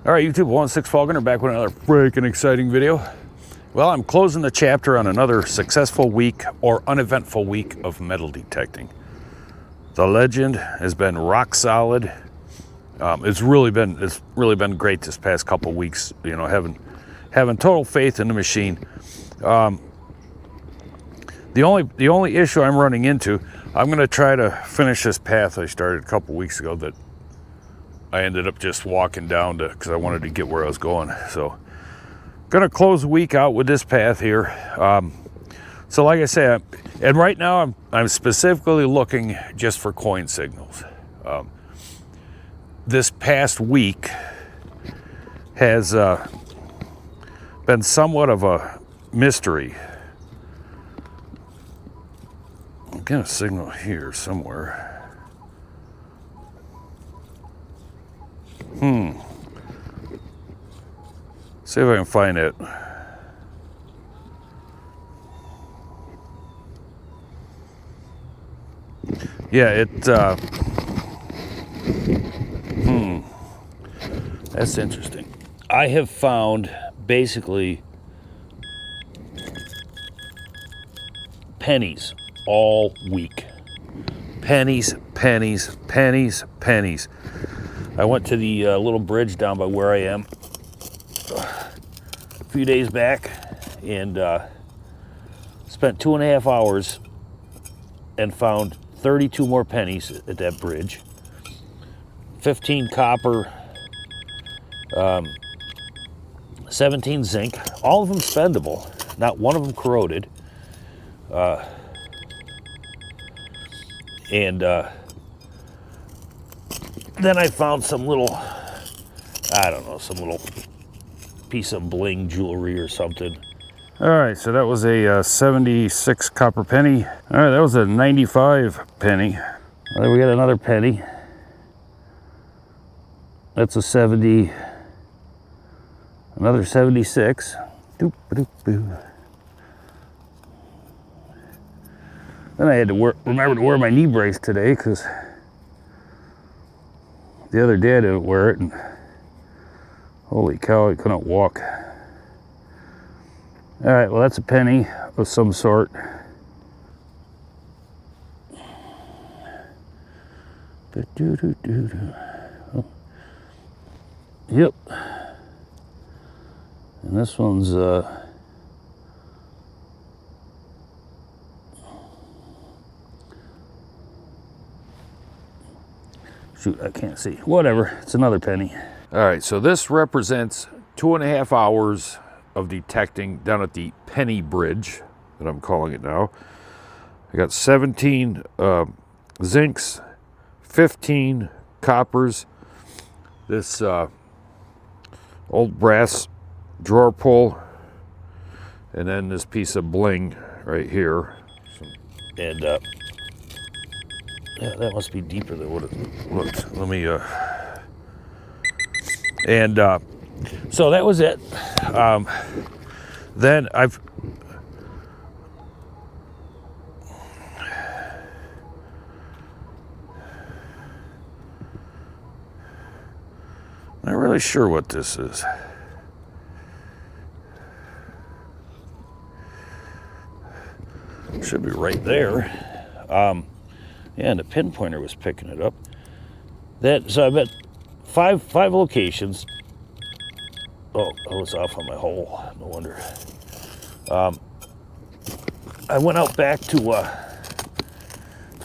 All right, YouTube, 16 Falconer back with another freaking exciting video. Well, I'm closing the chapter on another successful week or uneventful week of metal detecting. The legend has been rock solid. It's really been great this past couple weeks. You know, having total faith in the machine. The only issue I'm running into, I'm going to try to finish this path I started a couple weeks ago that I ended up just walking down to because I wanted to get where I was going. So, going to close the week out with this path here. So, like I say, and right now I'm specifically looking just for coin signals. This past week has been somewhat of a mystery. I'm getting a signal here somewhere. See if I can find it. Yeah, that's interesting. I have found basically pennies all week. Pennies, pennies, pennies, pennies. I went to the little bridge down by where I am a few days back and spent 2.5 hours and found 32 more pennies at that bridge, 15 copper, 17 zinc, all of them spendable, not one of them corroded. Then I found some little, I don't know, some little piece of bling jewelry or something. All right, so that was a 76 copper penny. All right, that was a 95 penny. Well, then we got another penny. That's a 70, another 76. Doop, doop, doop. Then I had to remember to wear my knee brace today because the other day I didn't wear it, and holy cow, I couldn't walk. All right, well, that's a penny of some sort. Oh. Yep. And this one's shoot, I can't see. Whatever, it's another penny. All right, so this represents 2.5 hours of detecting down at the Penny Bridge, that I'm calling it now. I got 17 zincs, 15 coppers, this old brass drawer pull, and then this piece of bling right here. And yeah, that must be deeper than what it looked. Let me, so that was it. Then I'm not really sure what this is. Should be right there. Yeah, and the pinpointer was picking it up. So I bet five locations. Oh, I was off on my hole. No wonder. I went out back to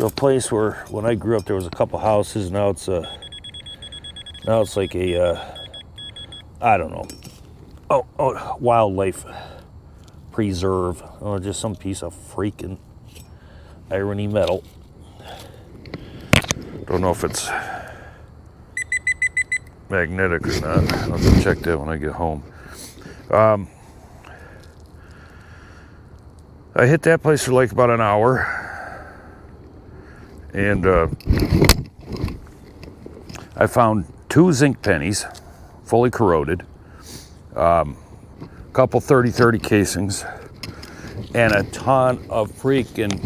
a place where when I grew up there was a couple houses. Now it's like a I don't know. Oh, wildlife preserve. Oh, just some piece of freaking irony metal. Don't know if it's magnetic or not. I'll have to check that when I get home. I hit that place for like about an hour, and I found 2 zinc pennies, fully corroded, couple 30-30 casings, and a ton of freaking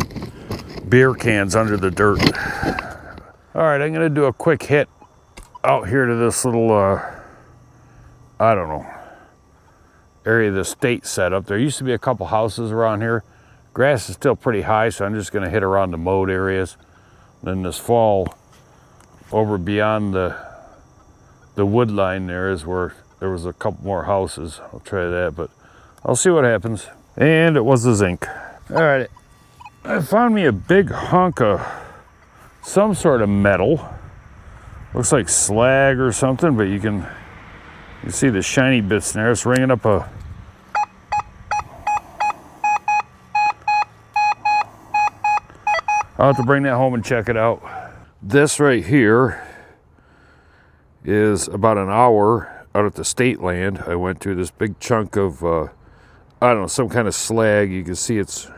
beer cans under the dirt. All right, I'm gonna do a quick hit out here to this little I don't know, area of the state set up. There used to be a couple houses around here. Grass is still pretty high, so I'm just going to hit around the mowed areas. Then this fall, over beyond the wood line there is where there was a couple more houses. I'll try that, but I'll see what happens. And it was the zinc. All right, I found me a big hunk of some sort of metal. Looks like slag or something, but you can see the shiny bits in there. It's ringing up a... I'll have to bring that home and check it out. This right here is about an hour out at the state land. I went to this big chunk of, I don't know, some kind of slag. You can see it's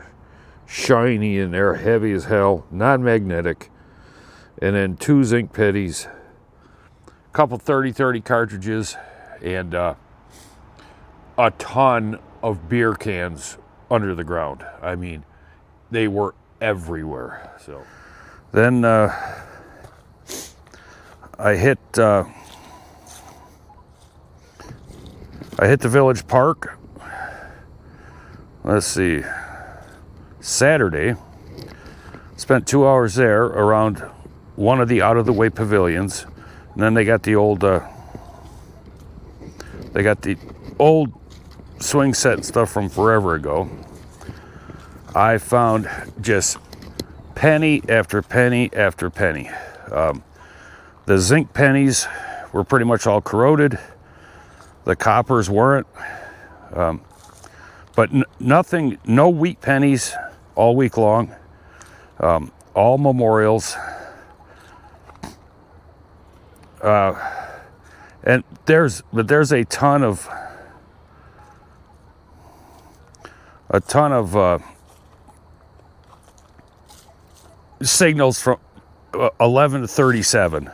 shiny in there, heavy as hell, non-magnetic. And then 2 zinc pennies, a couple 30-30 cartridges, and a ton of beer cans under the ground. I mean, they were everywhere. So then I hit the village park. Let's see, Saturday. Spent 2 hours there around one of the out-of-the-way pavilions, and then they got the old swing set and stuff from forever ago. I found just penny after penny after penny. The zinc pennies were pretty much all corroded. The coppers weren't. But nothing, no wheat pennies all week long. All memorials. And there's a ton of signals from 11 to 37,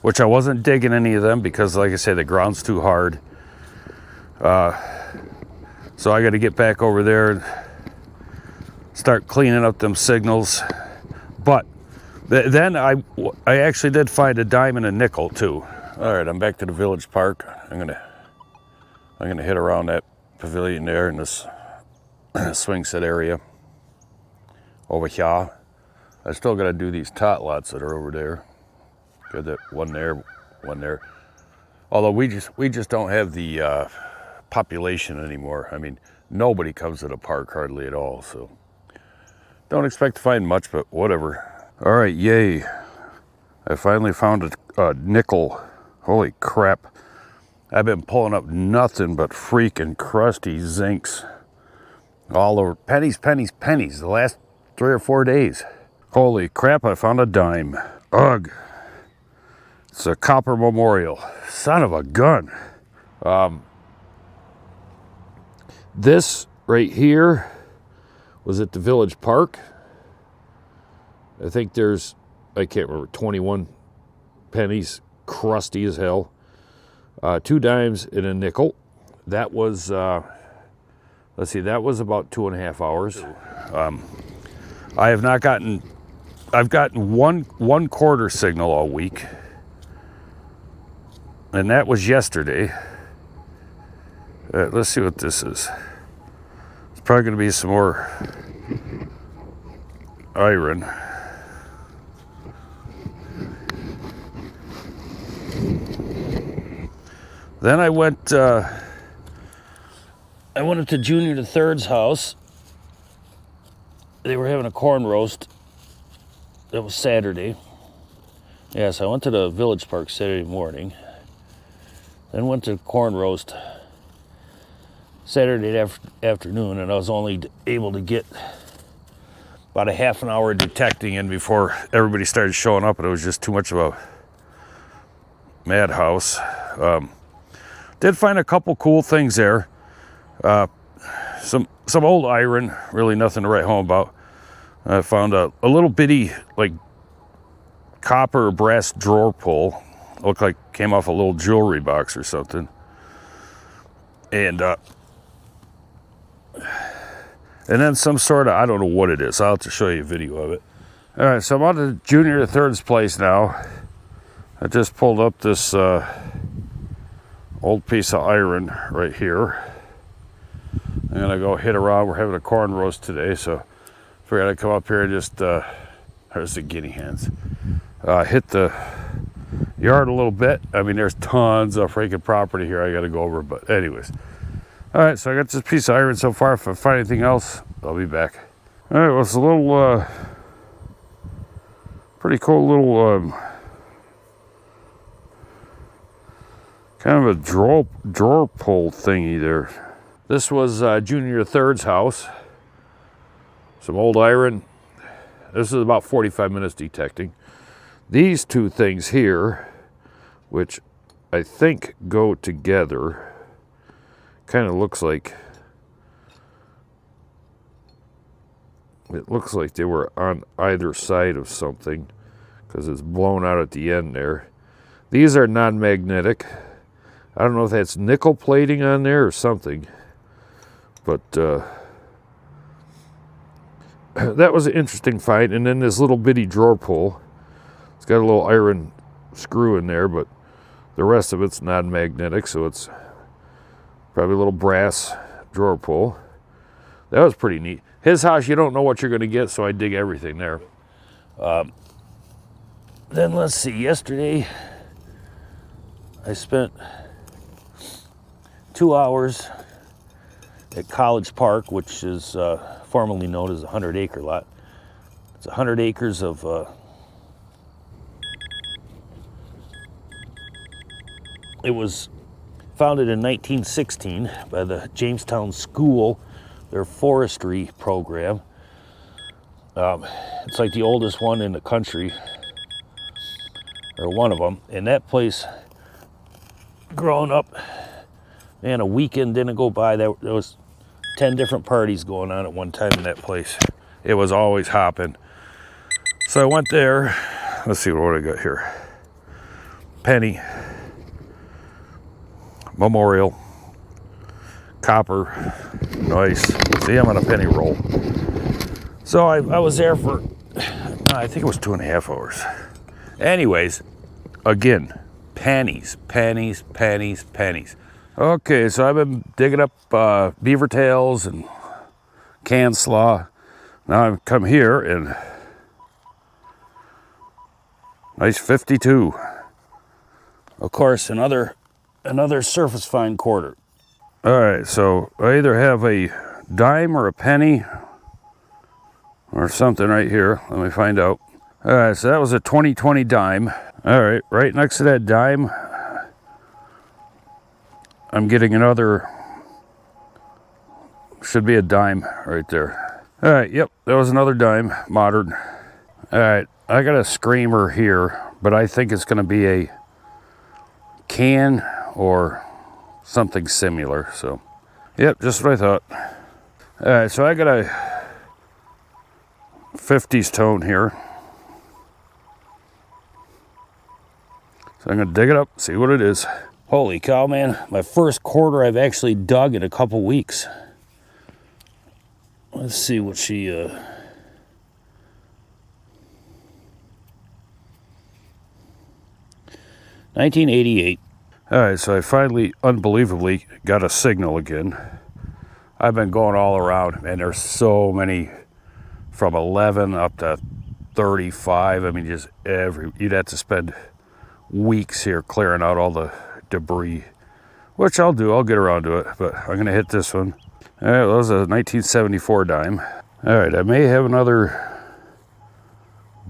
which I wasn't digging any of them because, like I said, the ground's too hard. So I got to get back over there and start cleaning up them signals. But then I actually did find a dime and a nickel too. All right, I'm back to the village park. I'm gonna hit around that pavilion there in this swing set area over here. I still got to do these tot lots that are over there. Got that one there, one there. Although we just don't have the population anymore. I mean, nobody comes to the park hardly at all, so don't expect to find much, but whatever. All right, yay. I finally found a nickel. Holy crap. I've been pulling up nothing but freaking crusty zincs all over. Pennies, pennies, pennies the last 3 or 4 days. Holy crap, I found a dime. Ugh. It's a copper memorial. Son of a gun. This right here was at the village park. I think there's, I can't remember, 21 pennies, crusty as hell. 2 dimes and a nickel. That was, let's see, that was about 2.5 hours. I have not gotten, I've gotten one quarter signal all week. And that was yesterday. Let's see what this is. It's probably going to be some more iron. Then I went up to Junior the Third's house. They were having a corn roast. It was Saturday. Yes, I went to the village park Saturday morning. Then went to corn roast Saturday afternoon, and I was only able to get about a half an hour detecting in before everybody started showing up, and it was just too much of a madhouse. Did find a couple cool things there. Some old iron, really nothing to write home about. I found a little bitty, like, copper or brass drawer pull. Looked like came off a little jewelry box or something. And then some sort of, I don't know what it is. I'll have to show you a video of it. All right, so I'm on to Junior the Third's place now. I just pulled up this Old piece of iron right here. I'm gonna go hit around. We're having a corn roast today, so figured I'd come up here and just, there's the guinea hens. Hit the yard a little bit. I mean, there's tons of freaking property here I gotta go over, but anyways. All right, so I got this piece of iron so far. If I find anything else, I'll be back. All right, well, it's a little, pretty cool little, kind of a drawer pull thingy there. This was Junior Third's house. Some old iron. This is about 45 minutes detecting. These two things here, which I think go together, kind of looks like, it looks like they were on either side of something because it's blown out at the end there. These are non-magnetic. I don't know if that's nickel plating on there or something, but that was an interesting find. And then this little bitty drawer pull. It's got a little iron screw in there, but the rest of it's non-magnetic, so it's probably a little brass drawer pull. That was pretty neat. His house, you don't know what you're going to get, so I dig everything there. Then let's see, yesterday I spent 2 hours at College Park, which is formerly known as a 100-acre lot. It's 100 acres of it was founded in 1916 by the Jamestown School, their forestry program. It's like the oldest one in the country, or one of them. And that place, growing up, man, a weekend didn't go by. There was 10 different parties going on at one time in that place. It was always hopping. So I went there. Let's see what I got here. Penny. Memorial. Copper. Nice. See, I'm on a penny roll. So I was there for, I think it was 2.5 hours. Anyways, again, pennies, pennies, pennies, pennies. Okay, so I've been digging up beaver tails and canned slaw. Now I've come here and nice 52. Of course, another surface fine quarter. All right, so I either have a dime or a penny or something right here. Let me find out. All right, so that was a 2020 dime. All right, right next to that dime, I'm getting another, should be a dime right there. All right, yep, that was another dime, modern. All right, I got a screamer here, but I think it's gonna be a can or something similar, so. Yep, just what I thought. All right, so I got a 50s tone here. So I'm gonna dig it up, see what it is. Holy cow, man. My first quarter I've actually dug in a couple weeks. Let's see what she, 1988. All right, so I finally, unbelievably, got a signal again. I've been going all around, and there's so many from 11 up to 35. I mean, just you'd have to spend weeks here clearing out all the debris, which I'll do. I'll get around to it, but I'm gonna hit this one. All right, that was a 1974 dime. All right, I may have another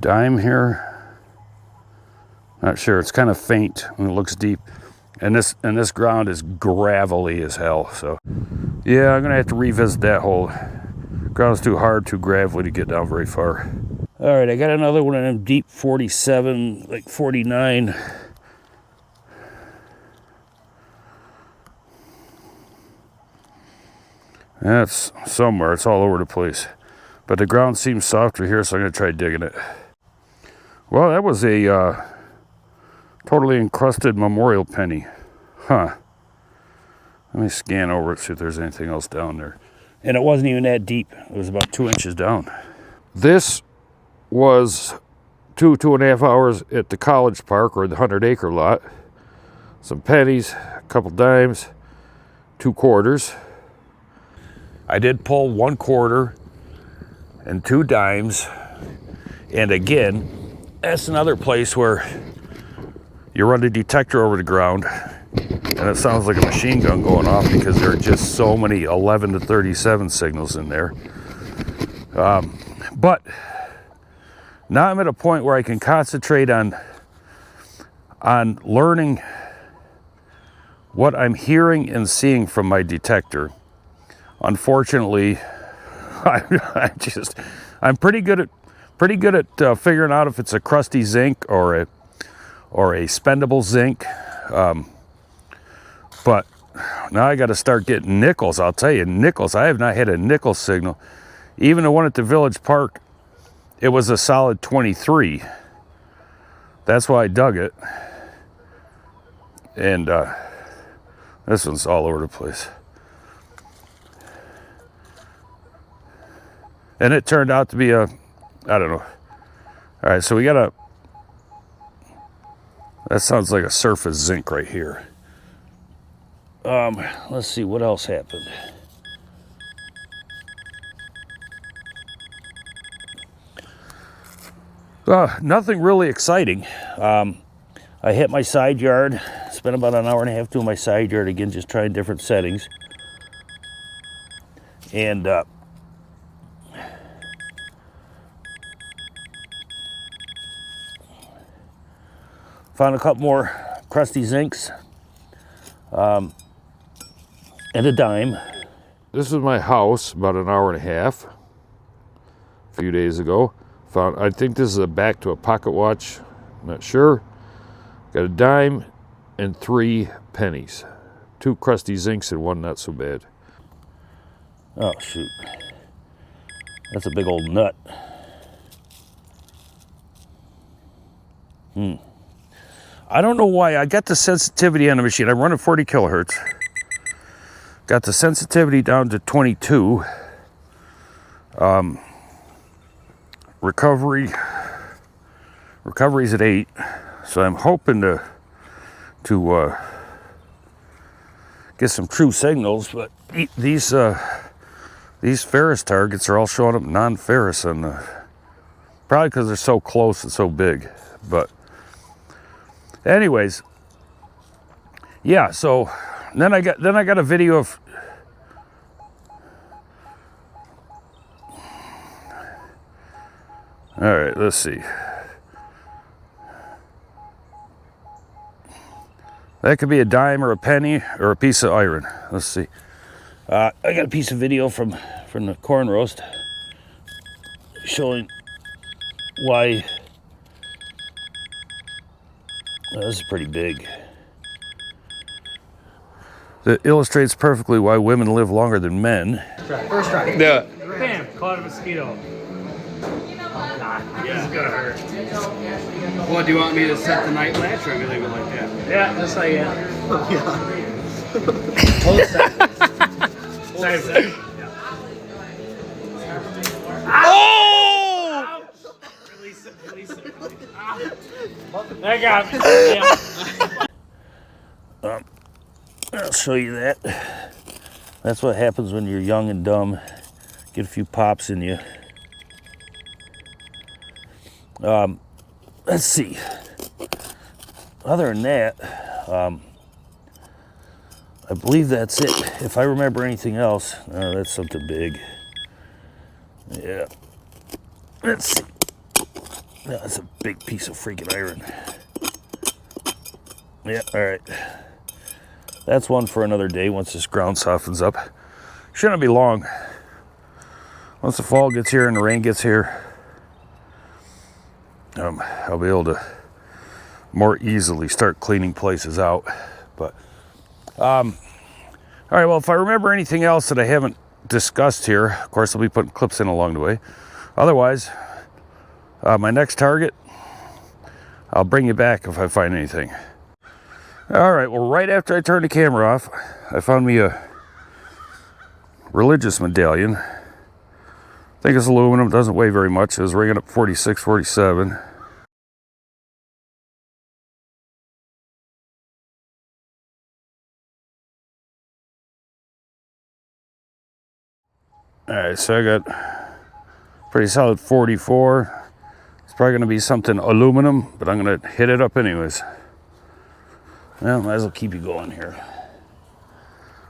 dime here. Not sure. It's kind of faint when it looks deep, and this ground is gravelly as hell. So yeah, I'm gonna have to revisit that hole. Ground's too hard, too gravelly to get down very far. All right, I got another one of them deep 47, like 49. That's somewhere. It's all over the place. But the ground seems softer here, so I'm going to try digging it. Well, that was a totally encrusted memorial penny. Huh. Let me scan over it, see if there's anything else down there. And it wasn't even that deep. It was about 2 inches down. This was 2.5 hours at the College Park, or the 100-acre lot. Some pennies, couple dimes, 2 quarters. I did pull 1 quarter and 2 dimes. And again, that's another place where you run the detector over the ground and it sounds like a machine gun going off because there are just so many 11 to 37 signals in there. But now I'm at a point where I can concentrate on learning what I'm hearing and seeing from my detector. Unfortunately, I'm pretty good at figuring out if it's a crusty zinc or a spendable zinc. But now I got to start getting nickels. I'll tell you, nickels. I have not had a nickel signal. Even the one at the Village Park, it was a solid 23. That's why I dug it. And this one's all over the place. And it turned out to be I don't know. All right, so we got that sounds like a surface zinc right here. Let's see what else happened. Nothing really exciting. I hit my side yard. Spent about an hour and a half doing my side yard again, just trying different settings. And found a couple more crusty zincs and a dime. This is my house about an hour and a half a few days ago. I think this is a back to a pocket watch. I'm not sure. Got a dime and 3 pennies. 2 crusty zincs and 1 not so bad. Oh shoot. That's a big old nut. I don't know why. I got the sensitivity on the machine. I'm running 40 kilohertz. Got the sensitivity down to 22. Recovery's at 8. So I'm hoping to get some true signals, but these ferrous targets are all showing up non-ferrous, and probably because they're so close and so big. But anyways, yeah. So then I got a video of. All right, let's see. That could be a dime or a penny or a piece of iron. Let's see. I got a piece of video from the corn roast showing why. This is pretty big. That illustrates perfectly why women live longer than men. First try. Yeah. Bam! Caught a mosquito. This is gonna hurt. Well, do you want me to set the night latch or leave it like that? Yeah, just like that. Hold it sideways. Same. Oh! Release it. That got me. Yeah. I'll show you that. That's what happens when you're young and dumb. Get a few pops in you. Let's see. Other than that, I believe that's it. If I remember anything else, that's something big. Yeah. Let's see. That's a big piece of freaking iron. Yeah, all right. That's one for another day once this ground softens up. Shouldn't be long. Once the fall gets here and the rain gets here, I'll be able to more easily start cleaning places out. But all right, well, if I remember anything else that I haven't discussed here, of course I'll be putting clips in along the way. Otherwise, my next target, I'll bring you back if I find anything. All right, well, right after I turned the camera off, I found me a religious medallion. I think it's aluminum, doesn't weigh very much. It was ringing up 46, 47. All right, so I got pretty solid 44. It's probably gonna be something aluminum, but I'm gonna hit it up anyways. Well, might as well keep you going here,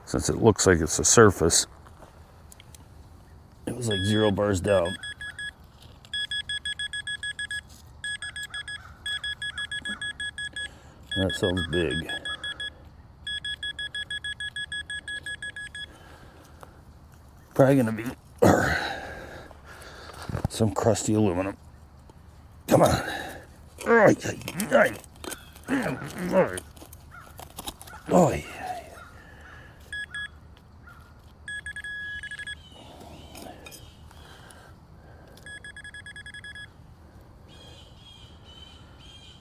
since it looks like it's a surface. It was like 0 bars down. That sounds big. Probably gonna be some crusty aluminum. Come on. Oh,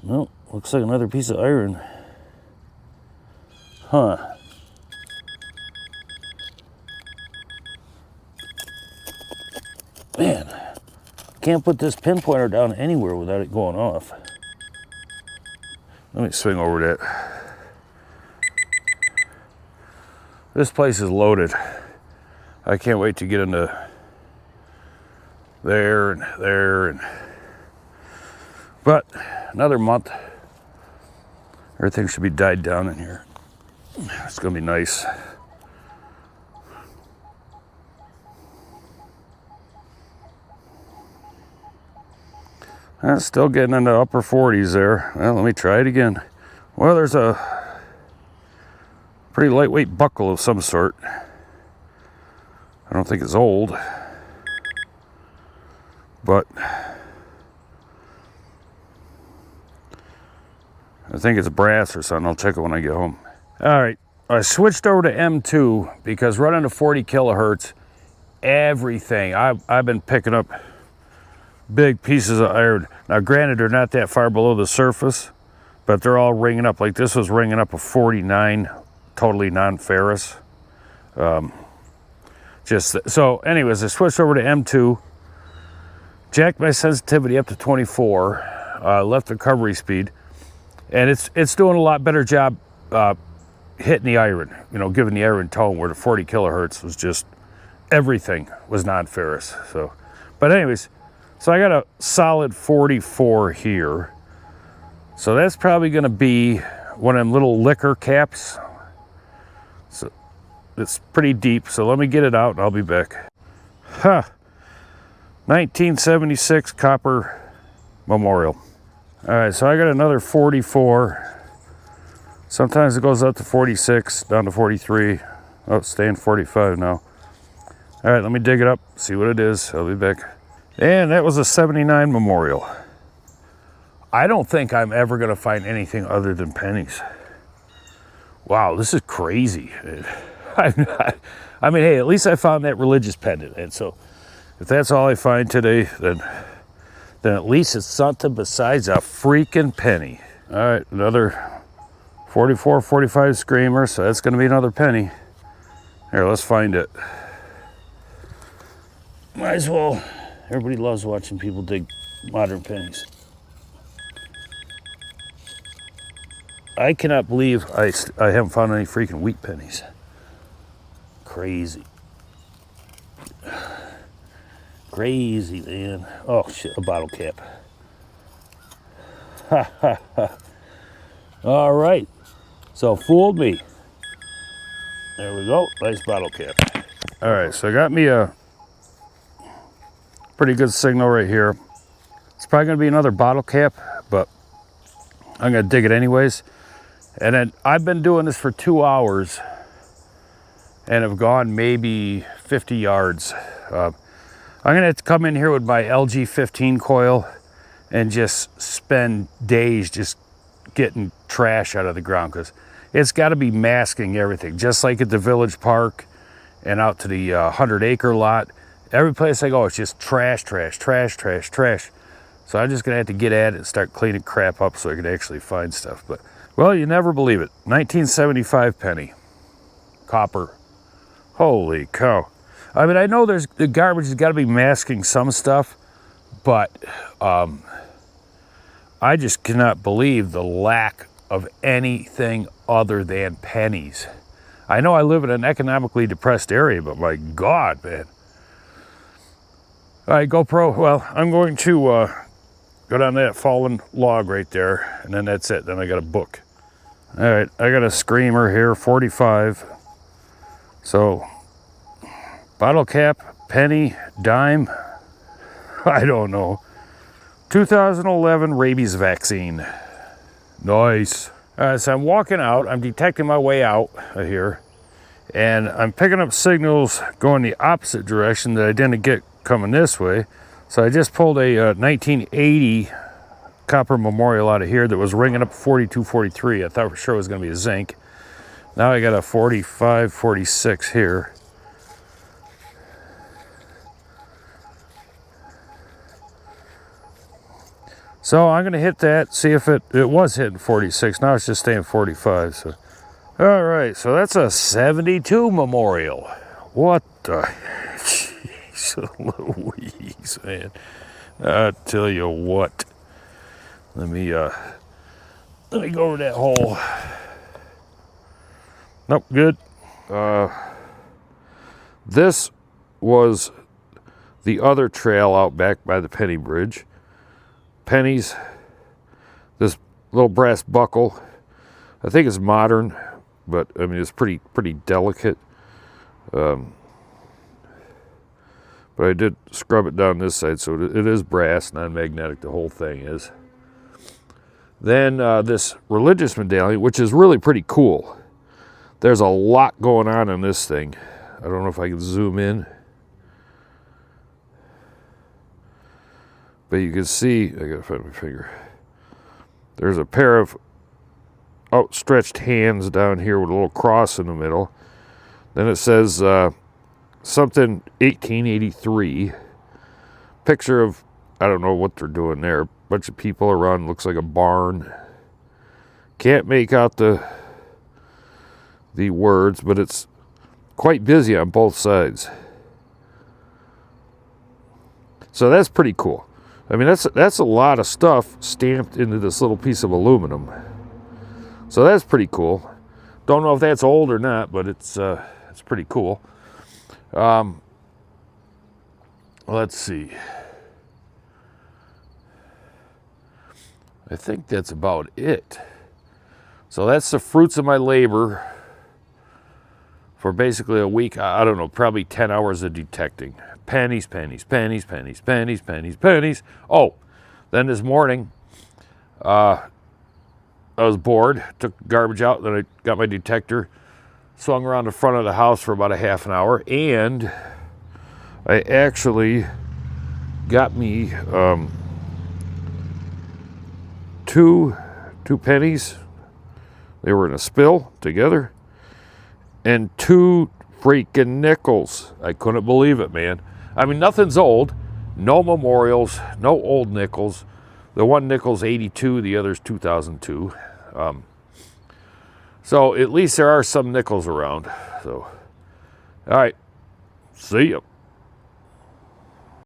no, looks like another piece of iron. Huh. Man, can't put this pinpointer down anywhere without it going off. Let me swing over that. This place is loaded. I can't wait to get into there and there and but another month, everything should be died down in here. It's gonna be nice. Still getting into upper 40s there. Well, let me try it again. Well, there's a pretty lightweight buckle of some sort. I don't think it's old, but I think it's brass or something. I'll check it when I get home. All right, I switched over to M2 because running to 40 kilohertz, everything, I've been picking up big pieces of iron. Now, granted, they're not that far below the surface, but they're all ringing up. Like this was ringing up a 49, totally non-ferrous. So anyways, I switched over to M2, jacked my sensitivity up to 24, left the recovery speed, and it's doing a lot better job hitting the iron, you know, giving the iron tone, where the 40 kilohertz was just, everything was non-ferrous. So, but anyways, so I got a solid 44 here. So that's probably gonna be one of them little liquor caps. So it's pretty deep, so let me get it out and I'll be back. 1976 copper memorial. All right, so I got another 44. Sometimes it goes up to 46, down to 43. Oh, it's staying 45 now. All right, let me dig it up, see what it is. I'll be back. And that was a 79 memorial. I don't think I'm ever gonna find anything other than pennies. Wow, this is crazy. I mean, hey, at least I found that religious pendant. And so if that's all I find today, then at least it's something besides a freaking penny. All right, another 44, 45 screamer, so that's gonna be another penny. Here, let's find it. Might as well. Everybody loves watching people dig modern pennies. I cannot believe I haven't found any freaking wheat pennies. Crazy. Crazy, man. Oh, shit, a bottle cap. Ha, ha, ha. All right. So, fooled me. There we go. Nice bottle cap. All right, so I got me a pretty good signal right here. It's probably going to be another bottle cap, but I'm going to dig it anyways. And then I've been doing this for 2 hours and have gone maybe 50 yards. I'm going to have to come in here with my LG 15 coil and just spend days just getting trash out of the ground, because it's got to be masking everything, just like at the village park and out to the 100-acre lot. Every place I go, it's just trash, trash, trash, trash, trash. So I'm just gonna have to get at it and start cleaning crap up so I can actually find stuff. But, well, you never believe it. 1975 penny, copper. Holy cow. I mean, I know there's the garbage has got to be masking some stuff, but I just cannot believe the lack of anything other than pennies. I know I live in an economically depressed area, but my God, man. All right, GoPro. Well, I'm going to go down that fallen log right there, and then that's it. Then I got a book. All right, I got a screamer here, 45. So, bottle cap, penny, dime, I don't know. 2011 rabies vaccine. Nice. All right, so I'm walking out. I'm detecting my way out of here, and I'm picking up signals going the opposite direction that I didn't get coming this way. So I just pulled a 1980 copper memorial out of here that was ringing up 4243. I thought for sure it was going to be a zinc. Now I got a 45, 46 here. So I'm going to hit that, see if it was hitting 46. Now it's just staying 45. So, all right, so that's a 72 memorial. What the? Jeez Louise, man. I tell you what. Let me go over that hole. Nope, good. This was the other trail out back by the Penny Bridge. Pennies, this little brass buckle. I think it's modern, but I mean it's pretty delicate. But I did scrub it down this side, so it is brass, non-magnetic. The whole thing is. Then this religious medallion, which is really pretty cool. There's a lot going on in this thing. I don't know if I can zoom in. But you can see, I gotta find my finger. There's a pair of outstretched hands down here with a little cross in the middle. Then it says something 1883. Picture of, I don't know what they're doing there. A bunch of people around, looks like a barn. Can't make out the words, but it's quite busy on both sides. So that's pretty cool. I mean, that's a lot of stuff stamped into this little piece of aluminum. So that's pretty cool. Don't know if that's old or not, but it's pretty cool. Let's see. I think that's about it. So that's the fruits of my labor for basically a week. I don't know, probably 10 hours of detecting. Pennies, pennies, pennies, pennies, pennies, pennies, pennies. Oh, then this morning, I was bored, took garbage out, then I got my detector, swung around the front of the house for about a half an hour, and I actually got me two pennies. They were in a spill together, and 2 freaking nickels. I couldn't believe it, man. I mean, nothing's old. No memorials, no old nickels. The one nickel's 82, the other's 2002. So at least there are some nickels around. So, all right, see ya.